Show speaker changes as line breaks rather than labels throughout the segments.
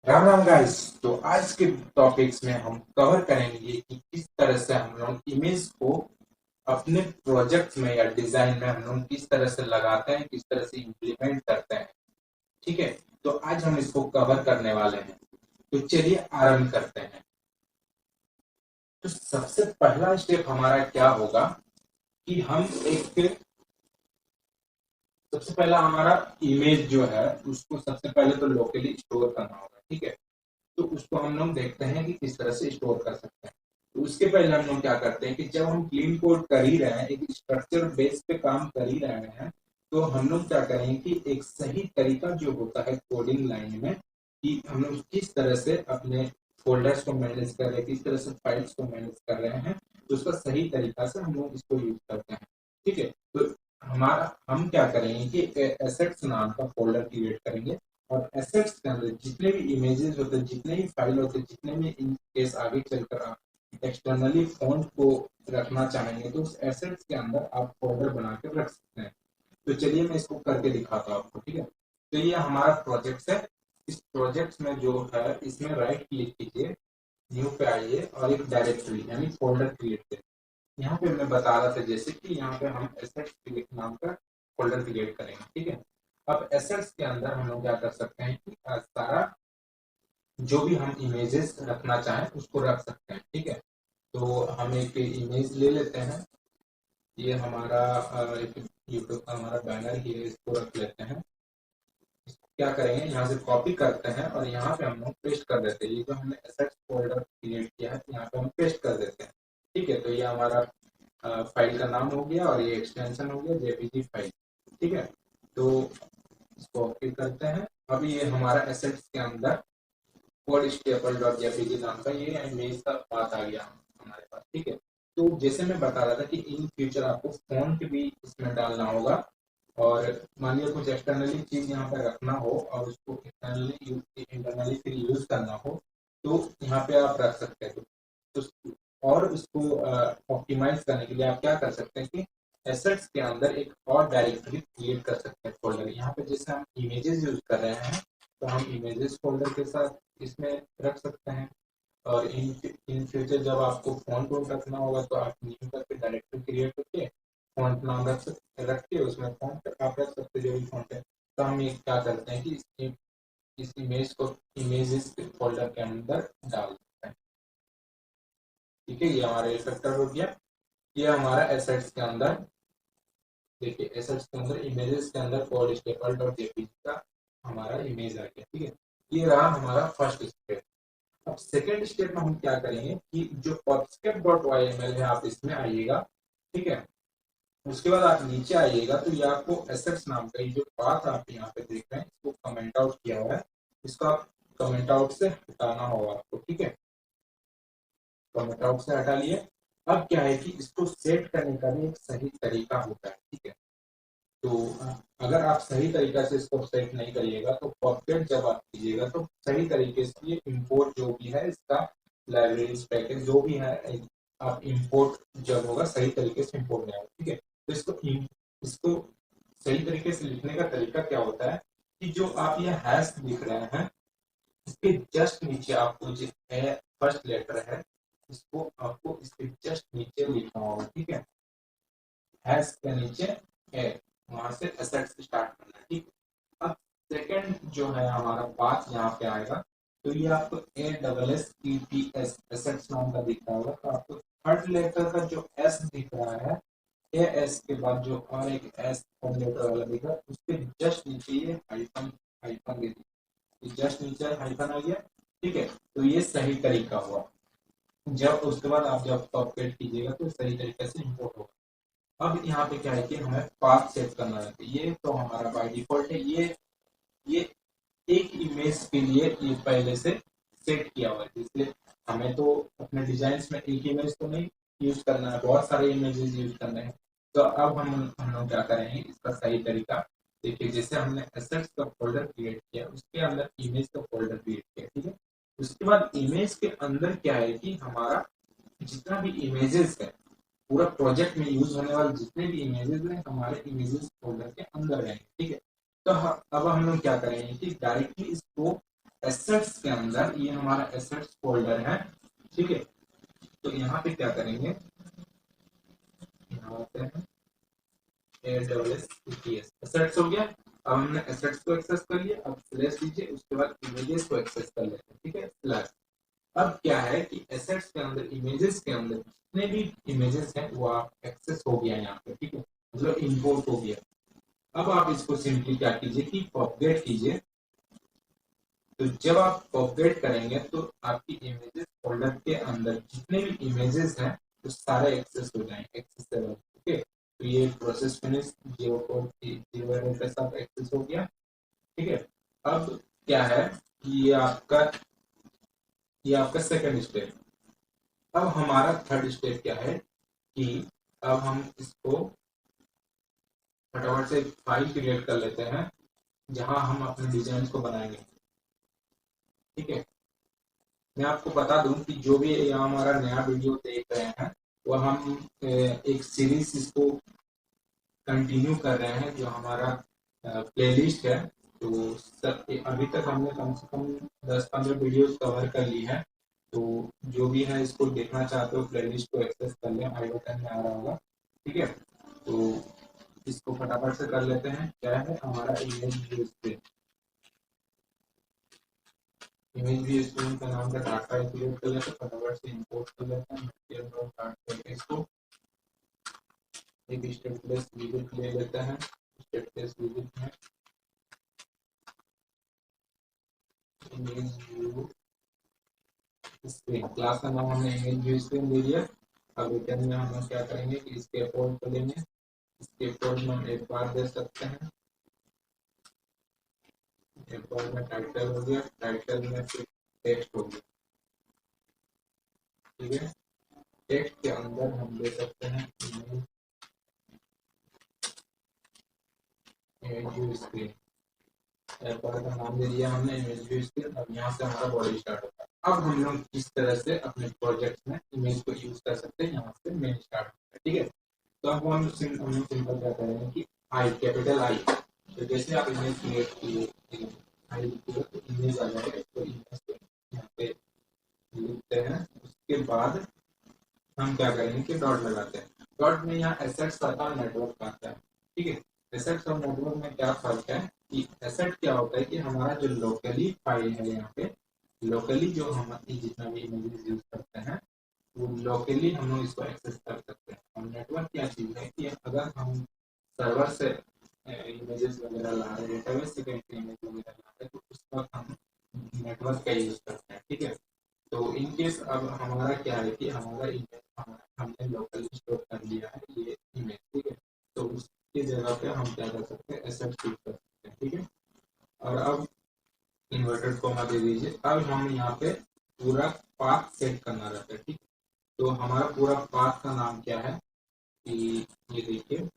Ram Ram guys. तो आज के टॉपिक्स में हम कवर करेंगे कि किस तरह से हम लोग इमेज को अपने प्रोजेक्ट में या डिजाइन में हम लोग किस तरह से लगाते हैं, किस तरह से इम्प्लीमेंट करते हैं। ठीक है, तो आज हम इसको कवर करने वाले हैं। तो चलिए आरंभ करते हैं। तो सबसे पहला स्टेप हमारा क्या होगा कि हम एक सबसे पहला हमारा इमेज जो है उसको सबसे पहले तो लोकली स्टोर करना होगा। ठीक है, तो उसको हम लोग देखते हैं कि किस तरह से स्टोर कर सकते हैं। तो उसके पहले हम लोग क्या करते हैं कि जब हम क्लीन कोड कर ही रहे हैं, एक स्ट्रक्चर बेस पे काम कर ही रहे हैं, तो हम लोग क्या करेंगे कि एक सही तरीका जो होता है कोडिंग लाइन में कि हम लोग किस तरह से अपने फोल्डर्स को मैनेज कर रहे हैं, किस तरह से फाइल्स को मैनेज कर रहे हैं, तो उसका सही तरीका से हम लोग इसको यूज करते हैं। ठीक है, तो हमारा हम क्या करेंगे कि एसेट्स नाम का फोल्डर क्रिएट करेंगे और एसेट्स के अंदर जितने भी इमेजेस होते हैं, जितने भी फाइल होते हैं, जितने भी इन केस आगे चलकर आप एक्सटर्नली फॉन्ट को रखना चाहेंगे तो उस एसेट्स के अंदर आप फोल्डर बना के रख सकते हैं। तो चलिए मैं इसको करके दिखाता हूँ आपको। ठीक है, तो ये हमारा प्रोजेक्ट है। इस प्रोजेक्ट में जो है इसमें राइट क्लिक कीजिए, न्यू पे आइए और एक डायरेक्टरी यानी फोल्डर क्रिएट करिए। यहाँ पे मैं बता रहा था जैसे कि यहाँ पे हम एसेट्स नाम का फोल्डर क्रिएट करेंगे। ठीक है, अब एसेट्स के अंदर हम लोग क्या कर सकते हैं कि सारा जो भी हम इमेजेस रखना चाहें उसको रख सकते हैं। ठीक है, तो हम एक इमेज ले लेते हैं। ये हमारा एक यूट्यूब का हमारा बैनर ही है, इसको रख लेते हैं। क्या करेंगे, यहाँ से कॉपी करते हैं और यहाँ पे हम लोग पेस्ट कर देते हैं। ये जो हमने एसेट्स फोल्डर क्रिएट किया है यहाँ पे हम पेस्ट कर देते हैं। ठीक है, तो ये हमारा फाइल का नाम हो गया और ये एक्सटेंशन हो गया जेपीजी फाइल। ठीक है, तो इसको ओके करते हैं। अब ये हमारा एसेट्स के अंदर कोड स्टेपल डॉट जेपीजी नाम का ये इमेज का पाथ आ गया हमारे पास। ठीक है, तो जैसे मैं बता रहा था कि इन फ्यूचर आपको फॉन्ट भी इसमें डालना होगा और मान लिया कुछ एक्सटर्नली चीज यहाँ पर रखना हो और उसको एक्सटर्नली इंटरनली फिर यूज करना हो तो यहाँ पे आप रख सकते हैं। तो और उसको ऑप्टिमाइज करने के लिए आप क्या कर सकते हैं कि एसेट्स के अंदर एक और डायरेक्टरी क्रिएट कर सकते हैं फोल्डर। यहाँ पे जैसे हम इमेजेस यूज कर रहे हैं तो हम इमेजेस फोल्डर के साथ इसमें रख सकते हैं। और इन फ्यूचर जब आपको फॉन्ट वोट रखना होगा तो आप न्यू करके डायरेक्टरी क्रिएट करके फॉन्ट नाम रख के उसमें फॉन्ट आप रख सकते हैं जो भी फॉन्ट है। तो हम ये क्या करते हैं कि इस इमेज को इमेजेस फोल्डर के अंदर डाल देते हैं। ठीक है, ये हमारा इफेक्टर हो गया। ये हमारा एसेट्स के अंदर, देखिए एसेट्स के अंदर इमेजेस के अंदर कोड स्टेपल डॉट जेपीजी का हमारा इमेज आ गया। ठीक है, ये रहा हमारा फर्स्ट स्टेप। अब सेकेंड स्टेप में हम क्या करेंगे कि जो पॉपस्केप डॉट वाईएमएल है आप इसमें आइएगा। ठीक है, उसके बाद आप नीचे आइएगा तो ये आपको एसेट्स नाम का ये जो पाथ आप यहाँ पे देख रहे हैं इसको कमेंट आउट किया हुआ है, इसको आप कमेंट आउट से हटाना होगा आपको। ठीक है, कमेंट आउट से हटा लिए। अब क्या है कि इसको सेट करने का भी एक सही तरीका होता है। ठीक है, तो अगर आप सही तरीका से इसको सेट नहीं करिएगा तो पॉपकेट जब आप कीजिएगा तो सही तरीके से ये इम्पोर्ट जो भी है इसका लाइब्रेरीज पैकेज जो भी है आप इम्पोर्ट जब होगा सही तरीके से इम्पोर्ट नहीं होगा। ठीक है, तो इसको सही तरीके से लिखने का तरीका क्या होता है कि जो आप ये हैश लिख रहे हैं इसके जस्ट नीचे आपको जो फर्स्ट लेटर है इसको आपको इसके जस्ट नीचे लिखना होगा। ठीक है, हैश के नीचे है, वहां से एसेट्स स्टार्ट करना है। ठीक, अब सेकंड जो है हमारा पाथ यहाँ पे आएगा तो ये आपको ASSETS एसेट्स नाम का दिख रहा होगा। तो आपको थर्ड लेटर का जो एस दिख रहा है ए एस के बाद जो और एक एस थर्ड लेटर वाला दिख रहा है उसके जस्ट नीचे ये हाइफन हाइफन दे दीजिए, जस्ट नीचे हाइफन आ गया। ठीक है, तो ये सही तरीका हुआ। जब उसके बाद आप जब कॉपरेट कीजिएगा तो सही तरीके से इम्पोर्ट होगा। अब यहाँ पे क्या है कि हमें पाथ सेट करना है। ये तो हमारा बाय डिफॉल्ट है, ये एक इमेज के लिए ये पहले से सेट किया हुआ है, इसलिए हमें तो अपने डिजाइन में एक इमेज तो नहीं यूज करना है, बहुत सारे इमेजेस यूज करने हैं। तो अब हम लोग क्या करेंगे इसका सही तरीका देखिए। जैसे हमने एसेट्स का फोल्डर क्रिएट किया उसके अंदर इमेज का फोल्डर क्रिएट किया। ठीक है, उसके बाद इमेज के अंदर क्या है कि हमारा जितना भी इमेजेस है पूरा प्रोजेक्ट में यूज होने वाले जितने भी इमेजेस हैं हमारे इमेजेस फोल्डर के अंदर रहेंगे। ठीक है, तो अब हम लोग क्या करेंगे कि डायरेक्टली इसको एसेट्स के अंदर ये हमारा एसेट्स फोल्डर है, ठीक है। तो यहाँ पे क्या करेंगे, यहाँ आते हैं एसेट्स हो गया। अब हमने एसेट्स को एक्सेस कर लिया, अब स्लैश दीजिए, उसके बाद इमेजेस को एक्सेस कर लेते हैं, ठीक है, स्लैश। अब क्या है कि एसेट्स के अंदर, इमेजेस के अंदर जितने भी इमेजेस हैं वो आप एक्सेस हो गया यहाँ पे, ठीक है, मतलब इंपोर्ट हो गया। अब आप इसको सिंपली क्या कीजिए कि पॉपगेट कीजिए। तो जब आप पॉपगेट करेंगे तो आपकी इमेजेस फोल्डर के अंदर जितने भी इमेजेस हैं वो सारे एक्सेस हो जाएंगे, एक्सेसेबल, ठीक है। तो ये प्रोसेस फिनिश जीरो कोड के साथ एक्सेस हो गया, ठीक है। अब क्या है कि ये आपका सेकंड स्टेप। अब हमारा थर्ड स्टेप क्या है कि अब हम इसको फटाफट से फाइल क्रिएट कर लेते हैं जहां हम अपने डिजाइन को बनाएंगे, ठीक है। मैं आपको बता दूं कि जो भी यहाँ हमारा नया वीडियो देख रहे हैं वो हम एक सीरीज इसको कंटिन्यू कर रहे हैं, जो हमारा प्लेलिस्ट है। तो अभी तक हमने कम से कम 10-15 वीडियोस कवर कर ली है। तो जो भी है इसको देखना चाहते हो प्लेलिस्ट को एक्सेस कर लें, आई बटन में आ रहा होगा, ठीक है। तो इसको फटाफट से कर लेते हैं। क्या है हमारा इमेज भी स्टूडेंट का नाम का डाटा क्रिएट कर लेते हैं, फटाफट से इंपोर्ट कर लेते हैं मटेरियल डॉट डाट करके इसको एक स्टेटलेस विजिट ले लेते हैं। स्टेटलेस विजिट में इमेज व्यू स्क्रीन, क्लास का नाम हमने इमेज व्यू स्क्रीन दे दिया। अब रिटर्न में हम क्या करेंगे कि इसके फोल्ड को लेंगे, इसके फोल्ड में हम एक बार दे सकते हैं, एक बार में टाइटल हो गया, टाइटल में फिर टेक्स्ट हो गया, ठीक है। टेक्स्ट के अंदर हम दे सकते हैं इमेज व्यू स्क्रीन, एप्पल का नाम दे दिया हमने इमेज व्यू स्क्रीन। अब यहाँ से हमारा बॉडी स्टार्ट होता है। अब हम लोग किस तरह से अपने प्रोजेक्ट में इमेज को यूज कर सकते हैं, यहाँ से मेन स्टार्ट होता है, ठीक है। तो अब हम सिंपल क्या करेंगे कि आई, कैपिटल आई। तो जैसे आप इमेज क्रिएट किए, आई लिखिए तो इमेज आ जाएगा, तो इमेज को यहाँ पे लिखते हैं। उसके बाद हम क्या करेंगे कि डॉट लगाते हैं। डॉट में यहाँ एसेट्स आता है, नेटवर्क आता है, ठीक है। एसेट्स और नेटवर्क में क्या फर्क है कि एसेट क्या होता है कि हमारा जो लोकली फाइल है, यहाँ पे लोकली जो हम जितना भी इमेजेस यूज करते हैं वो लोकली हम लोग इसको एक्सेस कर सकते हैं। और नेटवर्क क्या चीज है कि अगर हम सर्वर से इमेजेस वगैरह ला रहे हैं, डेटाबेस से कहीं इमेज वगैरह ला रहे हैं, तो उस वक्त हम नेटवर्क का यूज करते हैं, ठीक है। तो इन केस अब हमारा क्या है कि हमारा इमेज हमने लोकली स्टोर कर लिया है ये इमेज, ठीक है। तो उसकी जगह पे हम क्या कर सकते हैं, एसेट फीड कर सकते हैं, ठीक है। और अब इन्वर्टेड कॉमा दे दीजिए। अब हम यहाँ पे पूरा पाथ सेट करना रहता है, ठीक है। तो हमारा पूरा पाथ का नाम क्या है कि ये देखिए,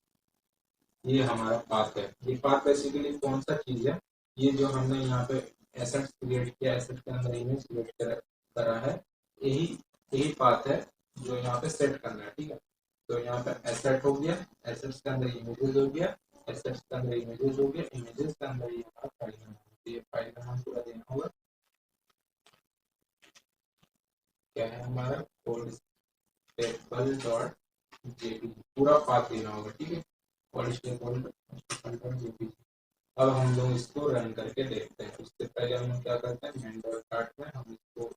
ये हमारा पाथ है। ये पाथ बेसिकली कौन सा चीज है, ये जो हमने यहाँ पे एसेट क्रिएट किया, एसेट के अंदर इमेज क्रिएट करा है, यही यही पाथ है जो यहाँ पे सेट करना है, ठीक है। तो यहाँ पे एसेट हो गया, एसेट्स के अंदर इमेजेस हो गया, एसेट्स के अंदर इमेजेस हो गया, इमेजेस के अंदर ये हमारा फाइल नाम है। ये फाइल नाम पूरा देना होगा, क्या है हमारा कोड स्टेबल डॉट जेपीजी, पूरा पाथ देना होगा, ठीक है। Code stable dot JPG. अब हम लोग इसको रन करके देखते हैं। उससे पहले हम क्या करते हैं, मेन डॉट कार्ट में हम इसको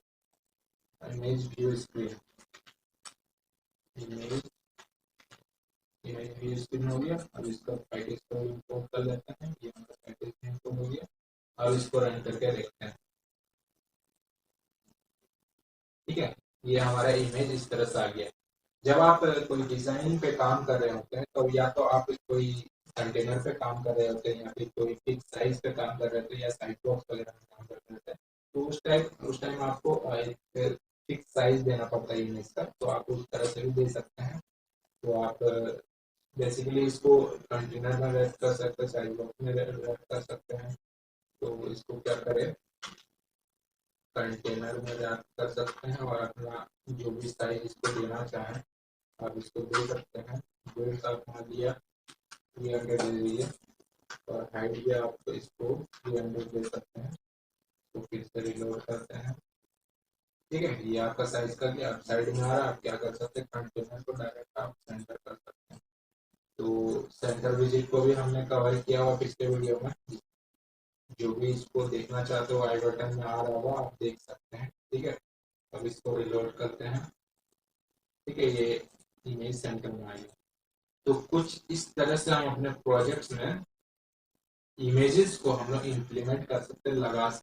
image view screen, image view screen हो गया। अब इसका पैकेज को इंपोर्ट कर लेते हैं, ये हमारा पैकेज इंपोर्ट हो गया। अब इसको रन करके देखते हैं, ठीक है। ये हमारा इमेज इस तरह से आ गया। जब आप कोई डिजाइन पे काम कर रहे होते हैं तो या तो आप कोई कंटेनर पे काम कर रहे होते हैं या फिर कोई फिक्स साइज पे काम कर रहे होते हैं या साइड बॉक्स वगैरह में काम कर रहे होते हैं, तो उस टाइम आपको एक फिक्स साइज देना पड़ता है इमेज का। तो आप उस तरह से भी दे सकते हैं। तो आप बेसिकली इसको कंटेनर में रैप कर सकते हैं, साइड बॉक्स में रैप कर सकते हैं। तो इसको क्या करें, कंटेनर में रैप कर सकते हैं और अपना जो भी साइज इसको देना चाहें आप इसको दे सकते हैं। वेट आपने दिया 300 दे दीजिए और हाइट भी आप इसको 300 दे सकते हैं। तो फिर से रिलोड करते हैं। ठीक है, ये आपका साइज का क्या आप साइड में आ रहा है, आप क्या कर सकते हैं, कंटेनर को डायरेक्ट आप सेंटर कर सकते हैं। तो सेंटर विजिट को भी हमने कवर किया हुआ पिछले वीडियो में, जो भी इसको देखना चाहते हो आई बटन में आ रहा होगा आप देख सकते हैं। ठीक है, अब इसको रिलोड करते हैं। ठीक है, ये इमेज सेंटर में आई। तो कुछ इस तरह से हम अपने प्रोजेक्ट्स में इमेजेस को हम लोग इम्प्लीमेंट कर सकते हैं, लगा